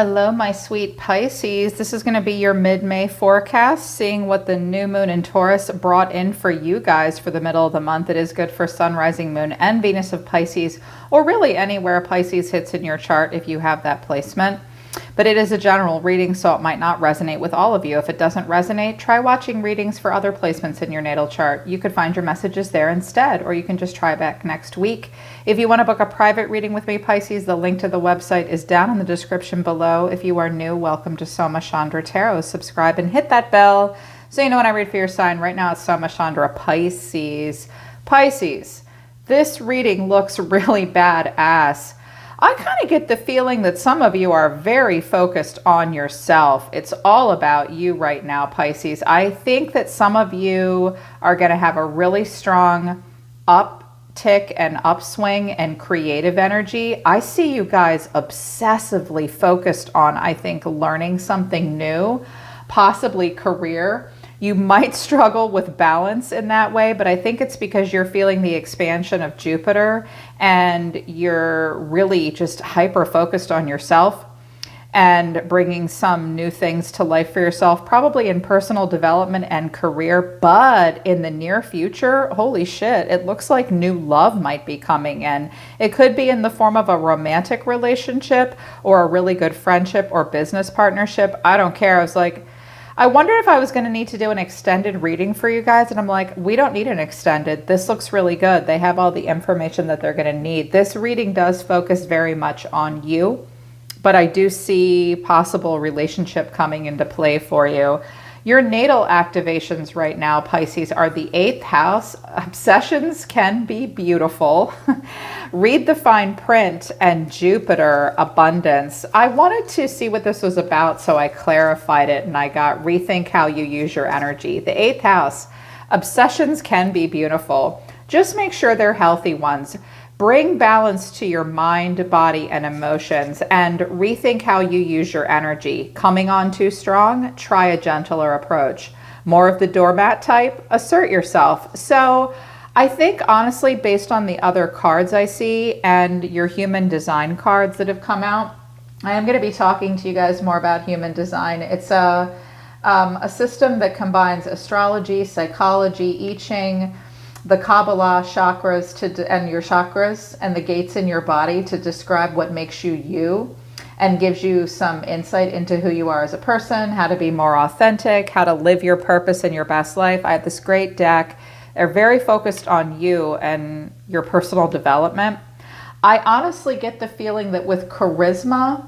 Hello, my sweet Pisces. This is going to be your mid-May forecast, seeing what the new moon in Taurus brought in for you guys for the middle of the month. It is good for Sun, Rising Moon, and Venus of Pisces, or really anywhere Pisces hits in your chart if you have that placement. But it is a general reading, so it might not resonate with all of you. If it doesn't resonate, try watching readings for other placements in your natal chart. You could find your messages there instead, or you can just try back next week. If you want to book a private reading with me, Pisces, the link to the website is down in the description below. If you are new, welcome to Soma Chandra Tarot. Subscribe and hit that bell so you know when I read for your sign. Right now it's Soma Chandra Pisces. Pisces, this reading looks really badass. I kind of get the feeling that some of you are very focused on yourself. It's all about you right now, Pisces. I think that some of you are going to have a really strong uptick and upswing and creative energy. I see you guys obsessively focused on, I think, learning something new, possibly career. You might struggle with balance in that way, but I think it's because you're feeling the expansion of Jupiter and you're really just hyper focused on yourself and bringing some new things to life for yourself, probably in personal development and career. But in the near future, holy shit, it looks like new love might be coming in. It could be in the form of a romantic relationship or a really good friendship or business partnership. I don't care. I wondered if I was going to need to do an extended reading for you guys. And I'm like, we don't need an extended. This looks really good. They have all the information that they're going to need. This reading does focus very much on you, but I do see possible relationship coming into play for you. Your natal activations right now, Pisces, are the 8th house. Obsessions can be beautiful. Read the fine print and Jupiter, abundance. I wanted to see what this was about, so I clarified it and I got rethink how you use your energy. The 8th house, obsessions can be beautiful. Just make sure they're healthy ones. Bring balance to your mind, body, and emotions, and rethink how you use your energy. Coming on too strong? Try a gentler approach. More of the doormat type? Assert yourself. So I think, honestly, based on the other cards I see and your human design cards that have come out, I am going to be talking to you guys more about human design. It's a system that combines astrology, psychology, I Ching, the Kabbalah chakras and your chakras and the gates in your body to describe what makes you you and gives you some insight into who you are as a person, how to be more authentic, how to live your purpose and your best life. I have this great deck. They're very focused on you and your personal development. I honestly get the feeling that with charisma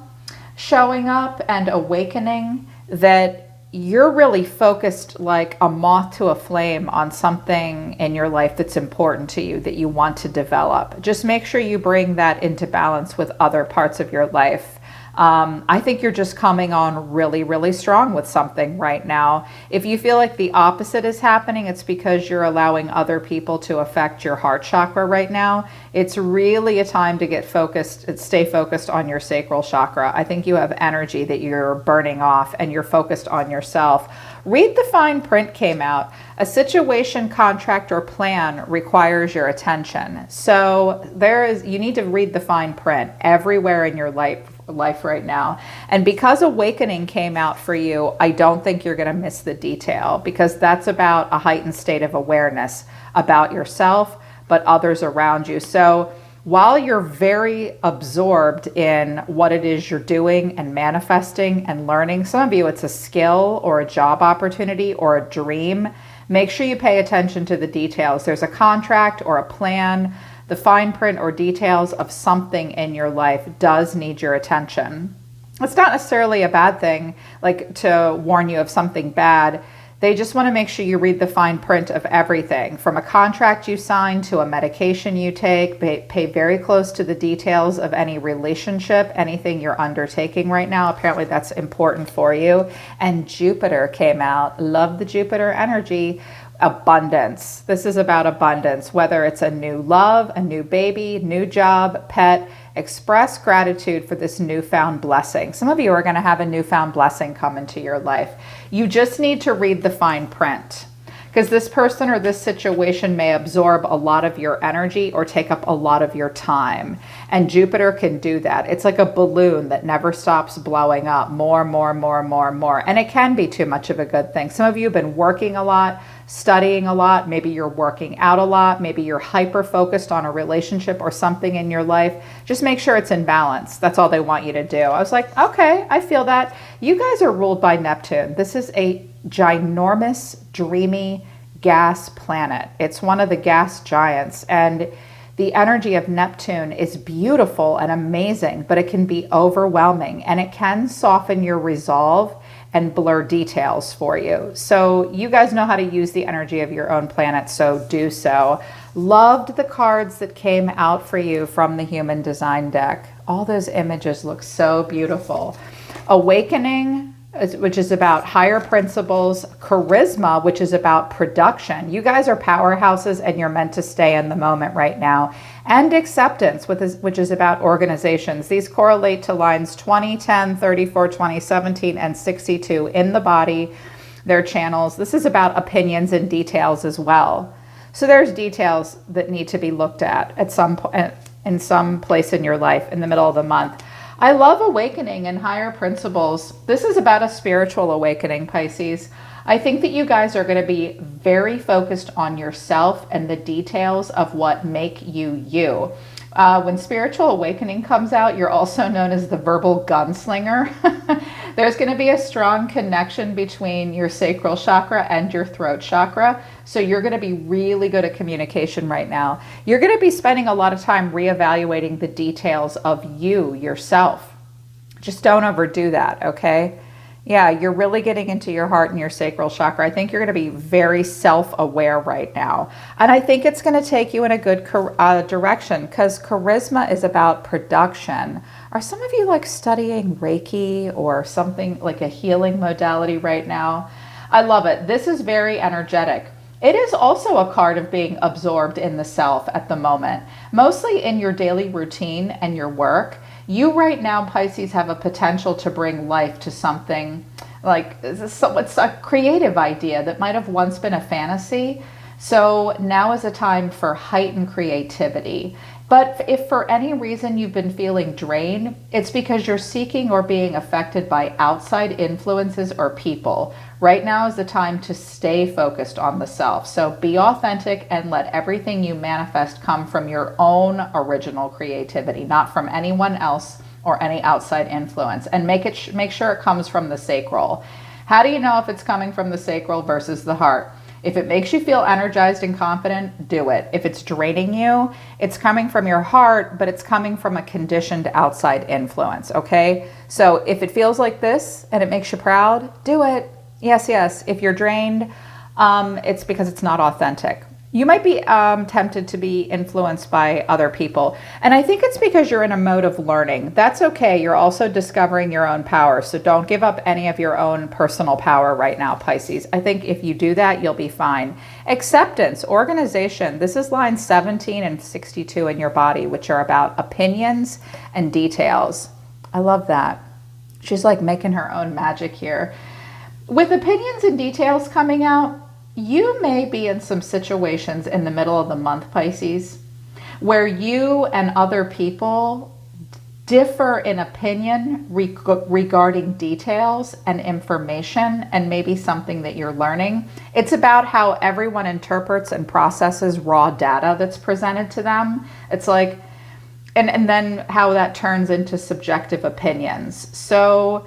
showing up and awakening, that you're really focused like a moth to a flame on something in your life that's important to you, that you want to develop. Just make sure you bring that into balance with other parts of your life. I think you're just coming on really, really strong with something right now. If you feel like the opposite is happening, it's because you're allowing other people to affect your heart chakra right now. It's really a time to get focused and stay focused on your sacral chakra. I think you have energy that you're burning off and you're focused on yourself. Read the fine print came out. A situation, contract, or plan requires your attention. So you need to read the fine print everywhere in your life right now. And because awakening came out for you, I don't think you're going to miss the detail, because that's about a heightened state of awareness about yourself, but others around you. So while you're very absorbed in what it is you're doing and manifesting and learning, some of you it's a skill or a job opportunity or a dream, make sure you pay attention to the details. There's a contract or a plan. The fine print or details of something in your life does need your attention. It's not necessarily a bad thing, like to warn you of something bad. They just want to make sure you read the fine print of everything, from a contract you sign to a medication you take. Pay very close to the details of any relationship, anything you're undertaking right now. Apparently that's important for you. And Jupiter came out. Love the Jupiter energy. Abundance. This is about abundance, whether it's a new love, a new baby, new job, pet. Express gratitude for this newfound blessing. Some of you are going to have a newfound blessing come into your life. You just need to read the fine print. because this person or this situation may absorb a lot of your energy or take up a lot of your time. And Jupiter can do that. It's like a balloon that never stops blowing up, more, more, more, more, more. And it can be too much of a good thing. Some of you have been working a lot, studying a lot. Maybe you're working out a lot. Maybe you're hyper focused on a relationship or something in your life. Just make sure it's in balance. That's all they want you to do. I was like, okay, I feel that. You guys are ruled by Neptune. This is a ginormous, dreamy gas planet. It's one of the gas giants, and the energy of Neptune is beautiful and amazing, but it can be overwhelming, and it can soften your resolve and blur details for you. So you guys know how to use the energy of your own planet, so do so. Loved the cards that came out for you from the Human Design deck. All those images look so beautiful. Awakening, which is about higher principles. Charisma, which is about production. You guys are powerhouses and you're meant to stay in the moment right now. And acceptance, which is about organizations. These correlate to lines 20, 10, 34, 20, 17, and 62 in the body. They're channels. This is about opinions and details as well. So there's details that need to be looked at some point in some place in your life in the middle of the month. I love awakening and higher principles. This is about a spiritual awakening, Pisces. I think that you guys are going to be very focused on yourself and the details of what make you you. When spiritual awakening comes out, you're also known as the verbal gunslinger. There's going to be a strong connection between your sacral chakra and your throat chakra. So you're going to be really good at communication right now. You're going to be spending a lot of time reevaluating the details of you, yourself. Just don't overdo that, okay? Yeah, you're really getting into your heart and your sacral chakra. I think you're going to be very self-aware right now. And I think it's going to take you in a good direction, because charisma is about production. Are some of you like studying Reiki or something like a healing modality right now? I love it. This is very energetic. It is also a card of being absorbed in the self at the moment, mostly in your daily routine and your work. You right now, Pisces, have a potential to bring life to something like it's a creative idea that might have once been a fantasy. So now is a time for heightened creativity. But if for any reason you've been feeling drained, it's because you're seeking or being affected by outside influences or people. Right now is the time to stay focused on the self. So be authentic and let everything you manifest come from your own original creativity, not from anyone else or any outside influence. And make sure it comes from the sacral. How do you know if it's coming from the sacral versus the heart? If it makes you feel energized and confident, do it. If it's draining you, it's coming from your heart, but it's coming from a conditioned outside influence, okay? So if it feels like this and it makes you proud, do it. Yes, yes. If you're drained, it's because it's not authentic. You might be tempted to be influenced by other people. And I think it's because you're in a mode of learning. That's okay. You're also discovering your own power. So don't give up any of your own personal power right now, Pisces. I think if you do that, you'll be fine. Acceptance, organization. This is lines 17 and 62 in your body, which are about opinions and details. I love that. She's like making her own magic here. With opinions and details coming out, you may be in some situations in the middle of the month, Pisces, where you and other people differ in opinion regarding details and information and maybe something that you're learning. It's about how everyone interprets and processes raw data that's presented to them. It's like, and then how that turns into subjective opinions. So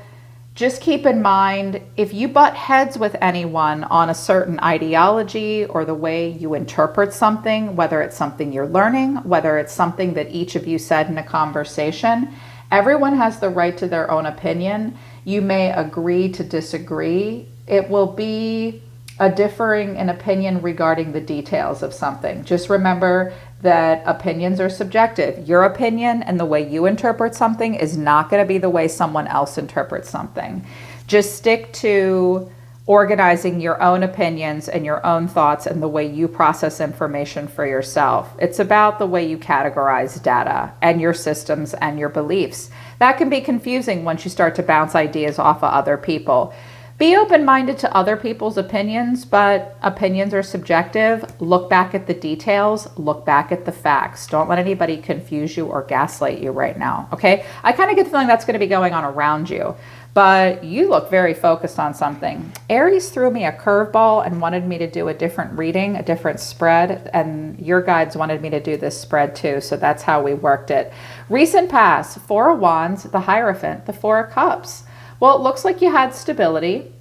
just keep in mind, if you butt heads with anyone on a certain ideology or the way you interpret something, whether it's something you're learning, whether it's something that each of you said in a conversation, everyone has the right to their own opinion. You may agree to disagree. It will be a differing in opinion regarding the details of something. Just remember that opinions are subjective. Your opinion and the way you interpret something is not going to be the way someone else interprets something. Just stick to organizing your own opinions and your own thoughts and the way you process information for yourself. It's about the way you categorize data and your systems and your beliefs. That can be confusing once you start to bounce ideas off of other people. Be open-minded to other people's opinions, but opinions are subjective. Look back at the details, look back at the facts. Don't let anybody confuse you or gaslight you right now, okay? I kind of get the feeling that's going to be going on around you, but you look very focused on something. Aries threw me a curveball and wanted me to do a different reading, a different spread, and your guides wanted me to do this spread too, so that's how we worked it. Recent past, Four of Wands, the Hierophant, the Four of Cups. Well, it looks like you had stability.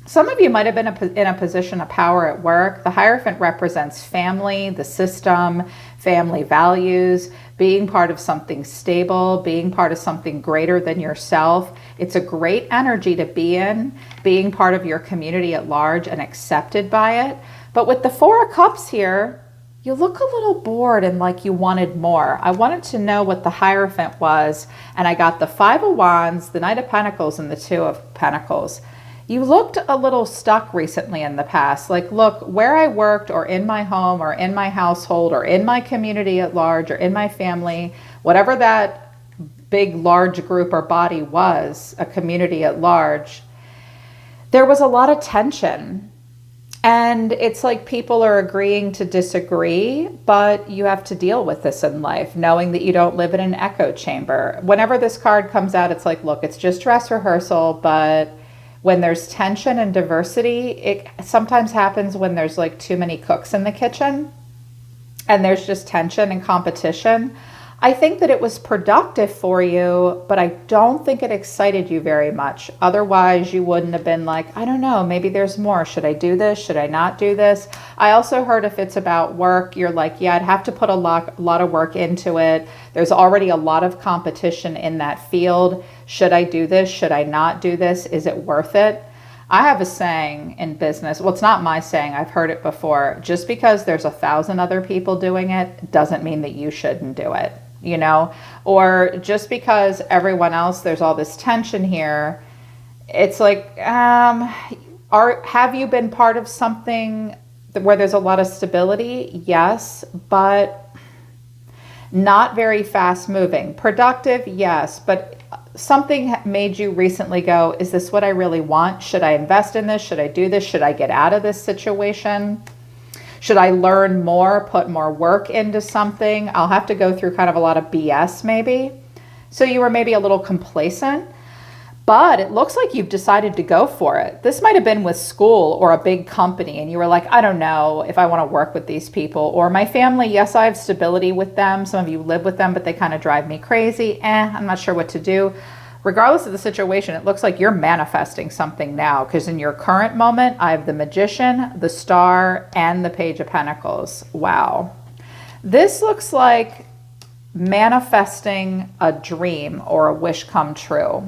Some of you might have been in a position of power at work. The Hierophant represents family, the system, family values, being part of something stable, being part of something greater than yourself. It's a great energy to be in, being part of your community at large and accepted by it. But with the Four of Cups here, you look a little bored and like you wanted more. I wanted to know what the Hierophant was, and I got the Five of Wands, the Knight of Pentacles, and the Two of Pentacles. You looked a little stuck recently in the past. Like, look, where I worked or in my home or in my household or in my community at large or in my family, whatever that big, large group or body was, a community at large, there was a lot of tension. And it's like people are agreeing to disagree, but you have to deal with this in life, knowing that you don't live in an echo chamber. Whenever this card comes out, it's like, look, it's just dress rehearsal, but when there's tension and diversity, it sometimes happens when there's like too many cooks in the kitchen and there's just tension and competition. I think that it was productive for you, but I don't think it excited you very much. Otherwise, you wouldn't have been like, I don't know, maybe there's more. Should I do this? Should I not do this? I also heard if it's about work, you're like, yeah, I'd have to put a lot of work into it. There's already a lot of competition in that field. Should I do this? Should I not do this? Is it worth it? I have a saying in business. Well, it's not my saying. I've heard it before. Just because there's 1,000 other people doing it doesn't mean that you shouldn't do it. You know, or just because everyone else, there's all this tension here. It's like, have you been part of something where there's a lot of stability? Yes, but not very fast moving. Productive, yes, but something made you recently go, is this what I really want? Should I invest in this? Should I do this? Should I get out of this situation? Should I learn more, put more work into something? I'll have to go through kind of a lot of BS maybe. So you were maybe a little complacent, but it looks like you've decided to go for it. This might have been with school or a big company and you were like, I don't know if I want to work with these people. Or my family, yes, I have stability with them. Some of you live with them, but they kind of drive me crazy. I'm not sure what to do. Regardless of the situation, it looks like you're manifesting something now, because in your current moment, I have the Magician, the Star, and the Page of Pentacles. Wow. This looks like manifesting a dream or a wish come true,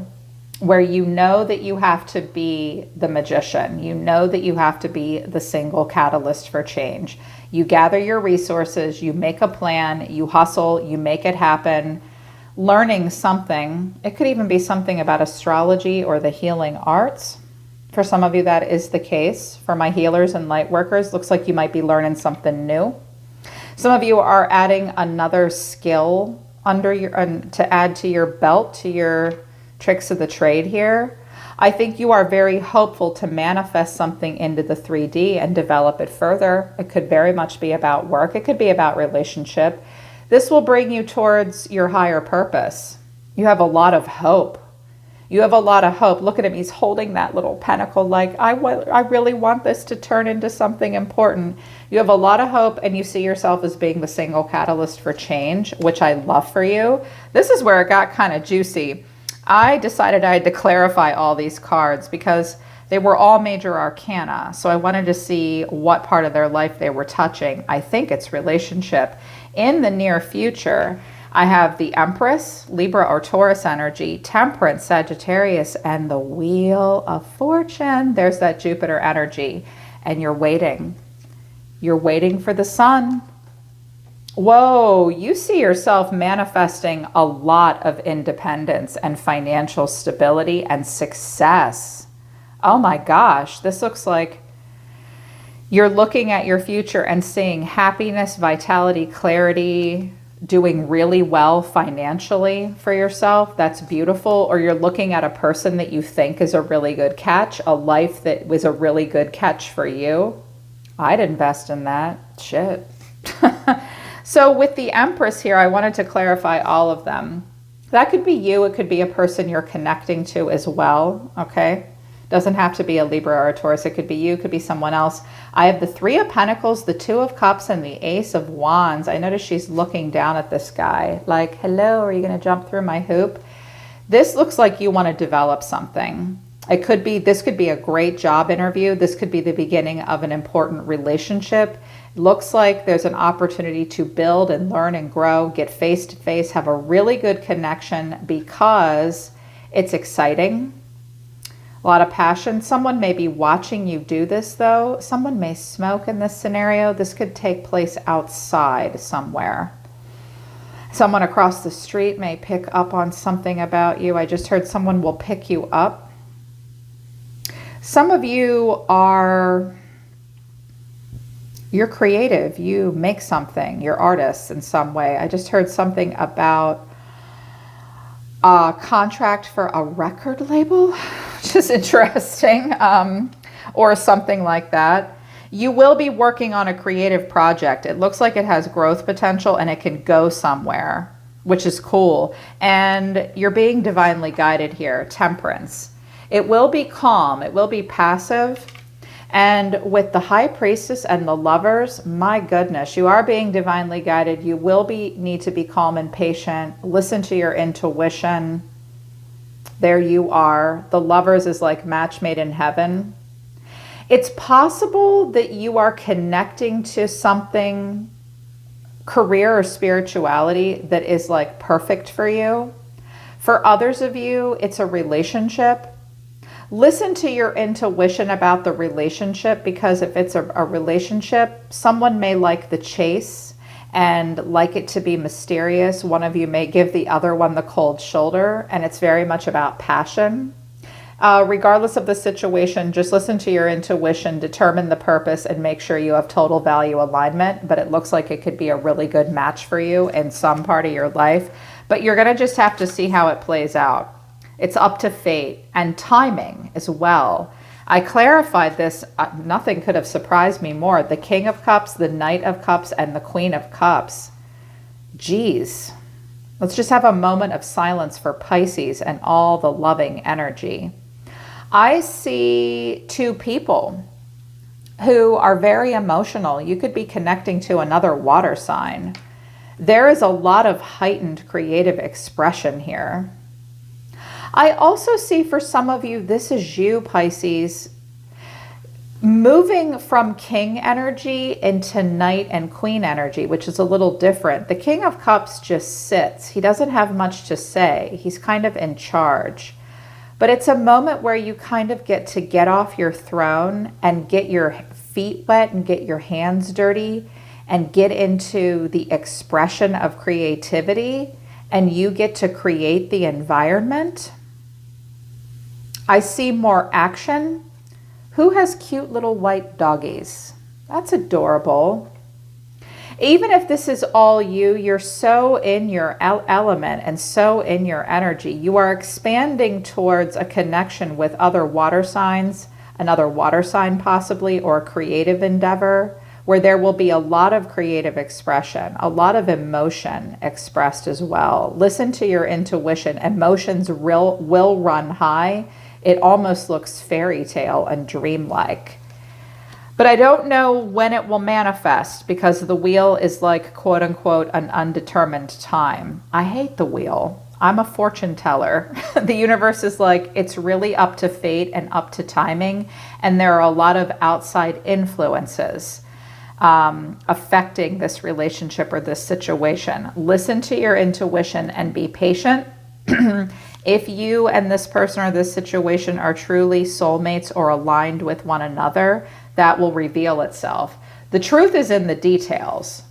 where you know that you have to be the magician. You know that you have to be the single catalyst for change. You gather your resources, you make a plan, you hustle, you make it happen. Learning something. It could even be something about astrology or the healing arts. For some of you, that is the case. For my healers and light workers, looks like you might be learning something new. Some of you are adding another skill under your to add to your belt, to your tricks of the trade here. I think you are very hopeful to manifest something into the 3D and develop it further. It could very much be about work. It could be about relationship. This will bring you towards your higher purpose. You have a lot of hope. You have a lot of hope. Look at him. He's holding that little pentacle like, I really want this to turn into something important. You have a lot of hope and you see yourself as being the single catalyst for change, which I love for you. This is where it got kind of juicy. I decided I had to clarify all these cards because they were all major arcana. So I wanted to see what part of their life they were touching. I think it's relationship. In the near future, I have the Empress, Libra or Taurus energy, Temperance, Sagittarius, and the Wheel of Fortune. There's that Jupiter energy. And you're waiting. You're waiting for the sun. Whoa, you see yourself manifesting a lot of independence and financial stability and success. Oh my gosh, this looks like you're looking at your future and seeing happiness, vitality, clarity, doing really well financially for yourself. That's beautiful. Or you're looking at a person that you think is a really good catch, a life that was a really good catch for you. I'd invest in that. Shit. So with the Empress here, I wanted to clarify all of them. That could be you. It could be a person you're connecting to as well. Okay. Doesn't have to be a Libra or a Taurus. It could be you. It could be someone else. I have the Three of Pentacles, the Two of Cups, and the Ace of Wands. I notice she's looking down at this guy like, hello, are you going to jump through my hoop? This looks like you want to develop something. This could be a great job interview. This could be the beginning of an important relationship. Looks like there's an opportunity to build and learn and grow, get face to face, have a really good connection because it's exciting. A lot of passion. Someone may be watching you do this though. Someone may smoke in this scenario. This could take place outside somewhere. Someone across the street may pick up on something about you. I just heard someone will pick you up. Some of you you're creative. You make something. You're artists in some way. I just heard something about a contract for a record label, which is interesting, or something like that. You will be working on a creative project. It looks like it has growth potential and it can go somewhere, which is cool. And you're being divinely guided here. Temperance. It will be calm. It will be passive. And with the High Priestess and the Lovers, my goodness, you are being divinely guided. You will need to be calm and patient. Listen to your intuition. There you are. The Lovers is like match made in heaven. It's possible that you are connecting to something, career or spirituality, that is like perfect for you. For others of you, it's a relationship. Listen to your intuition about the relationship, because if it's a relationship, someone may like the chase and like it to be mysterious. One of you may give the other one the cold shoulder, and it's very much about passion. Regardless of the situation, just listen to your intuition, determine the purpose, and make sure you have total value alignment. But it looks like it could be a really good match for you in some part of your life. But you're going to just have to see how it plays out. It's up to fate and timing as well. I clarified this. Nothing could have surprised me more. The King of Cups, the Knight of Cups, and the Queen of Cups. Geez. Let's just have a moment of silence for Pisces and all the loving energy. I see two people who are very emotional. You could be connecting to another water sign. There is a lot of heightened creative expression here. I also see for some of you, this is you, Pisces, moving from King energy into Knight and Queen energy, which is a little different. The King of Cups just sits. He doesn't have much to say. He's kind of in charge. But it's a moment where you kind of get off your throne and get your feet wet and get your hands dirty and get into the expression of creativity, and you get to create the environment. I see more action. Who has cute little white doggies? That's adorable. Even if this is all you, you're so in your element and so in your energy. You are expanding towards a connection with other water signs, another water sign possibly, or a creative endeavor where there will be a lot of creative expression, a lot of emotion expressed as well. Listen to your intuition. Emotions will run high. It almost looks fairy tale and dreamlike. But I don't know when it will manifest, because the wheel is like, quote unquote, an undetermined time. I hate the wheel. I'm a fortune teller. The universe is like, it's really up to fate and up to timing. And there are a lot of outside influences affecting this relationship or this situation. Listen to your intuition and be patient. If you and this person or this situation are truly soulmates or aligned with one another, that will reveal itself. The truth is in the details,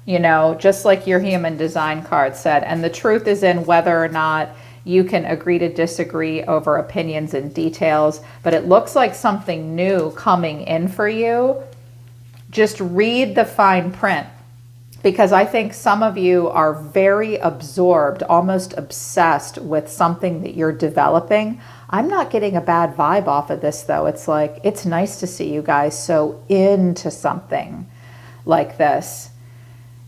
you know, just like your human design card said. And the truth is in whether or not you can agree to disagree over opinions and details. But it looks like something new coming in for you. Just read the fine print. because I think some of you are very absorbed, almost obsessed with something that you're developing. I'm not getting a bad vibe off of this though. It's like, it's nice to see you guys so into something like this.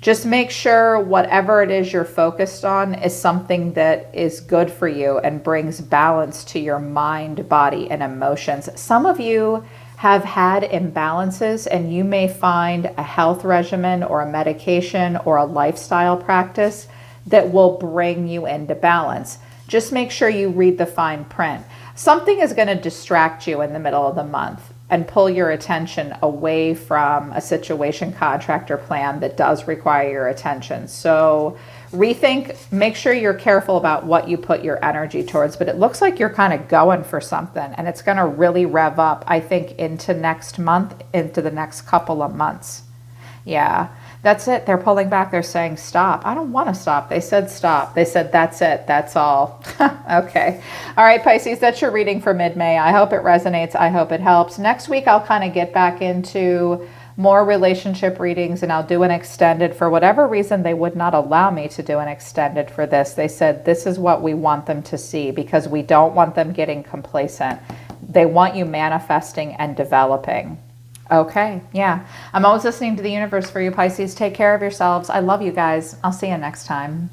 Just make sure whatever it is you're focused on is something that is good for you and brings balance to your mind, body, and emotions. Some of you have had imbalances, and you may find a health regimen or a medication or a lifestyle practice that will bring you into balance. Just make sure you read the fine print. Something is going to distract you in the middle of the month and pull your attention away from a situation, contract, or plan that does require your attention. So rethink, make sure you're careful about what you put your energy towards, but it looks like you're kind of going for something, and it's going to really rev up, I think, into next month, into the next couple of months. Yeah, that's it. They're pulling back. They're saying stop. I don't want to stop. They said stop. They said that's it. That's all. Okay. All right, Pisces, that's your reading for mid-May. I hope it resonates. I hope it helps. Next week, I'll kind of get back into more relationship readings, and I'll do an extended. For whatever reason, they would not allow me to do an extended for this. They said this is what we want them to see because we don't want them getting complacent. They want you manifesting and developing. Okay, yeah. I'm always listening to the universe for you, Pisces. Take care of yourselves. I love you guys. I'll see you next time.